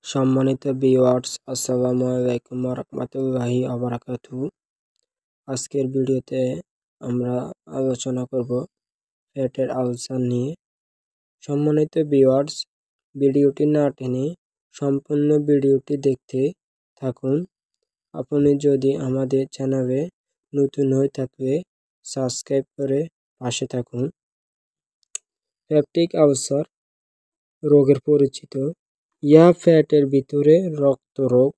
সম্মানিত ভিউয়ার্স, আসসালামু আলাইকুম ওয়া রাহমাতুল্লাহি ওয়া বারাকাতুহু। আজকের ভিডিওতে আমরা আলোচনা করব পেটের আলসার নিয়ে। সম্মানিত ভিউয়ার্স, ভিডিওটি না টেনে সম্পূর্ণ ভিডিওটি দেখতে থাকুন। আপনি যদি আমাদের চ্যানেলে নতুন হয়ে থাকলে সাবস্ক্রাইব করে পাশে থাকুন। পেপটিক আলসার রোগের পরিচিত। ইহা পেটের ভিতরে রক্ত রোগ।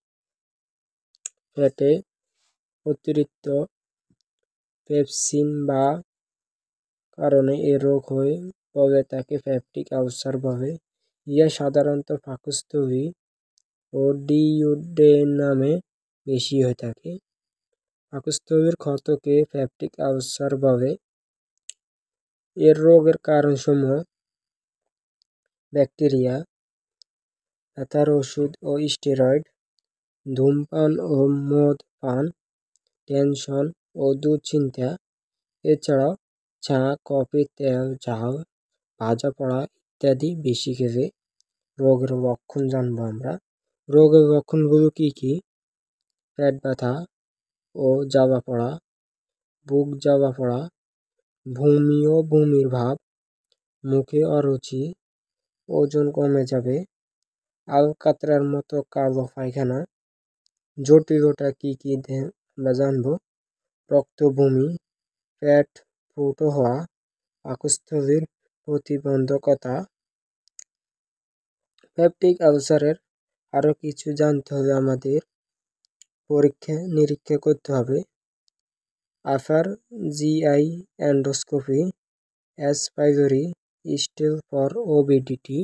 পেটে অতিরিক্ত পেপসিন বা কারণে এই রোগ হয়ে বলে তাকে পেপটিক আলসার বলে। ইহা সাধারণত পাকস্থলী ও ডিওডেনামে বেশি হয়ে থাকে। পাকস্থলীর ক্ষতকে পেপটিক আলসার বলে। এর রোগের কারণসমূহ ব্যাকটেরিয়া, ব্যথার ওষুধ ও স্টেরয়েড, ধূমপান ও মদ পান, টেনশন ও দুশ্চিন্তা, এছাড়াও চা, কফি, তেল, ঝাল, ভাজা পোড়া ইত্যাদি বেশি খেলে। রোগের লক্ষণ জানবো আমরা। রোগের লক্ষণগুলো কি কি? পেট ব্যথা ও জ্বালা পোড়া, বুক জ্বালা পোড়া, বমি ও বমির ভাব, মুখে অরুচি, ওজন কমে যাবে, আলকাতরার মতো কালো পায়খানা। জটিলতা কি কি আমরা জানবো। রক্ত বমি, পেট ফুটো হওয়া, পাকস্থলীর প্রতিবন্ধকতা। পেপটিক আলসারের আরও কিছু জানতে হলে আমাদের পরীক্ষা নিরীক্ষা করতে হবে। Upper GI endoscopy, S pylori, stool for OBDT.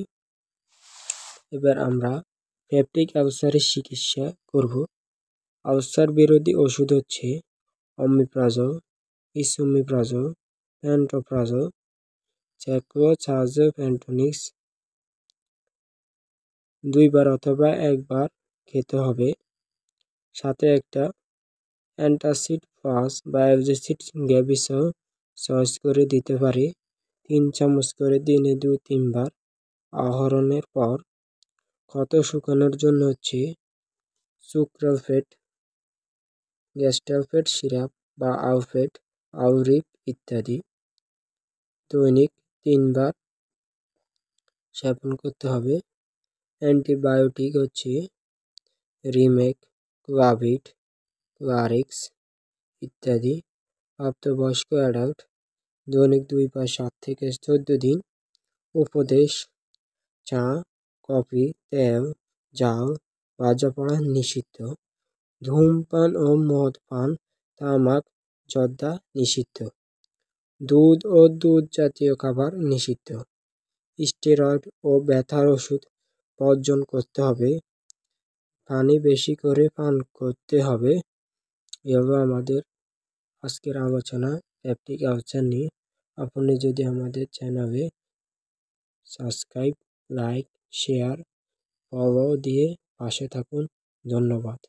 এবার আমরা পেপটিক আলসারের চিকিৎসা করব। আলসার বিরোধী ওষুধ হচ্ছে অমিপ্রাজল, ইসোমিপ্রাজল, প্যান্টোপ্রাজল, সাইক্লোসালজোপেন্টোনিক্স 2 বার অথবা 1 বার খেতে হবে। সাথে একটা অ্যান্টাসিড প্লাস বা অ্যালজেসিড গ্যাভিসও চয়েস করে দিতে পারে। 3 চামচ করে দিনে 2-3 বার আহরণের পর। ক্ষত শুকানোর জন্য হচ্ছে সুক্রালফেট, গ্যাস্ট্রালফেট সিরাপ বা আলফেট, আউরিক ইত্যাদি দৈনিক 3 বার সেবন করতে হবে। অ্যান্টিবায়োটিক হচ্ছে রিমেক, ক্লাভিড, ক্লারিক্স ইত্যাদি। প্রাপ্তবয়স্ক অ্যাডাল্ট দৈনিক 2 বার 7 থেকে 14 দিন। উপদেশ: চা, কফি, তেল, ঝাল, ভাজা পোড়া নিষিদ্ধ। ধূমপান ও মদ পান, তামাক, জর্দা নিষিদ্ধ। দুধ ও দুধ জাতীয় খাবার নিষিদ্ধ। স্টেরয়েড ও ব্যথার ওষুধ বর্জন করতে হবে। পানি বেশি করে পান করতে হবে। এ হলো আমাদের আজকের আলোচনা পেপটিক আলসার নিয়ে। আপনি যদি আমাদের চ্যানেলে সাবস্ক্রাইব, লাইক, শেয়ার, ফলো দিয়ে পাশে থাকুন। ধন্যবাদ।